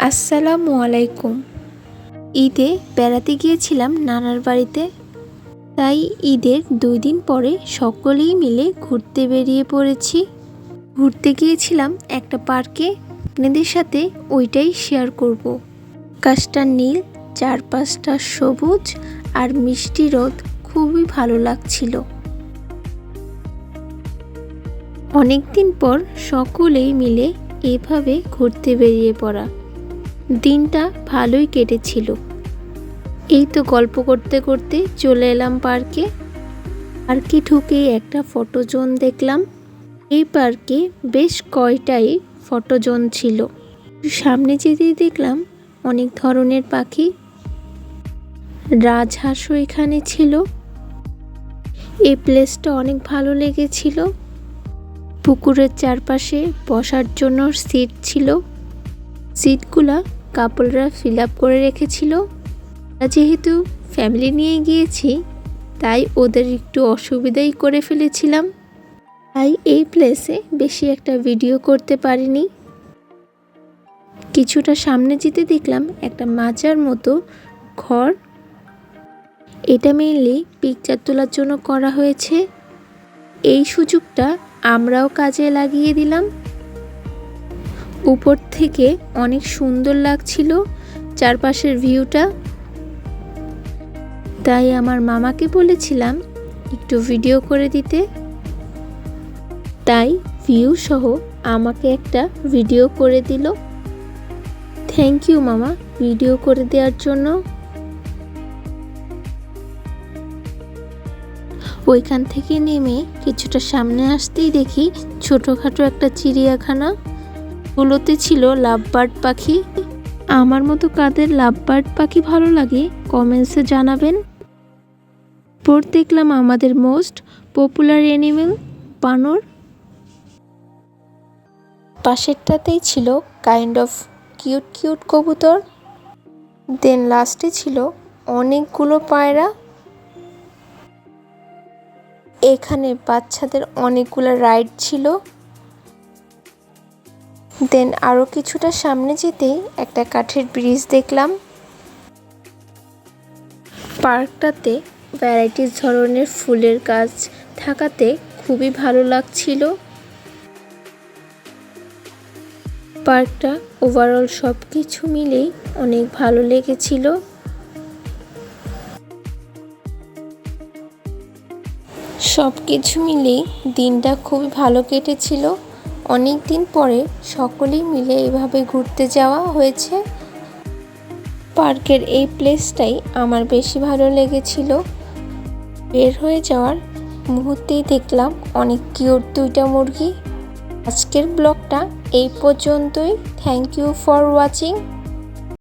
আসসালামু আলাইকুম। ঈদে বেড়াতে গিয়েছিলাম নানার বাড়িতে। তাই ঈদের 2 দিন পরে সকলেই মিলে ঘুরতে বেরিয়ে পড়েছি। ঘুরতে গিয়েছিলাম একটা পার্কে, আপনাদের সাথে ওইটাই শেয়ার করব। আকাশটা নীল, চারপাশটা সবুজ আর মিষ্টি রোদ, খুবই ভালো লাগছিল। অনেক দিন পর সকলেই মিলে এভাবে ঘুরতে বেরিয়ে পড়া। দিনটা ভালোই কেটেছিল। এই তো গল্প করতে করতে চলে এলাম পার্কে। পার্কে ঢুকেই একটা ফটো জোন দেখলাম। এই পার্কে বেশ কয়টাই ফটো জোন ছিল। সামনে যেতেই দেখলাম অনেক ধরনের পাখি। রাজহাঁসও এখানে ছিল। এই প্লেসটা অনেক ভালো লেগেছিল। পুকুরের চারপাশে বসার জন্য সিট ছিল। সিটগুলা কাপলরা ফিল আপ করে রেখেছিল। যেহেতু ফ্যামিলি নিয়ে গিয়েছি, তাই ওদের একটু অসুবিধাই করে ফেলেছিলাম। তাই এই প্লেসে বেশি একটা ভিডিও করতে পারিনি। কিছুটা সামনে যেতে দেখলাম একটা মাচার মতো ঘর। এটা মেইনলি পিকচার তোলার জন্য করা হয়েছে। এই সুযোগটা আমরাও কাজে লাগিয়ে দিলাম। উপর থেকে অনেক সুন্দর লাগছিল চারপাশের ভিউটা। তাই আমার মামাকে বলেছিলাম একটু ভিডিও করে দিতে। তাই ভিউ সহ আমাকে একটা ভিডিও করে দিল। থ্যাংক ইউ মামা, ভিডিও করে দেওয়ার জন্য। ওইখান থেকে নেমে কিছুটা সামনে আসতেই দেখি ছোটোখাটো একটা চিড়িয়াখানা। গুলোতে ছিল লাভবার্ড পাখি। আমার মতো কাদের লাভবার্ড পাখি ভালো লাগে কমেন্টসে জানাবেন। পর দেখলাম আমাদের মোস্ট পপুলার অ্যানিমেল বানর। পাশেরটাতেই ছিল কাইন্ড অফ কিউট কিউট কবুতর। দেন লাস্টে ছিল অনেকগুলো পায়রা। এখানে বাচ্চাদের অনেকগুলো রাইড ছিল। দেন আরও কিছুটা সামনে যেতেই একটা কাঠের ব্রিজ দেখলাম। পার্কটাতে ভ্যারাইটিস ধরনের ফুলের গাছ থাকাতে খুবই ভালো লাগছিল। পার্কটা ওভারঅল সব কিছু মিলেই অনেক ভালো লেগেছিল। সব কিছু মিলেই দিনটা খুবই ভালো কেটেছিল। অনেক দিন পরে সকলেই মিলে এভাবে ঘুরতে যাওয়া হয়েছে। পার্কের এই প্লেসটাই আমার বেশি ভালো লেগেছিল। বের হয়ে যাওয়ার মুহূর্তেই দেখলাম অনেক কিউট 2টা মুরগি। আজকের ব্লগটা এই পর্যন্তই। Thank you for watching.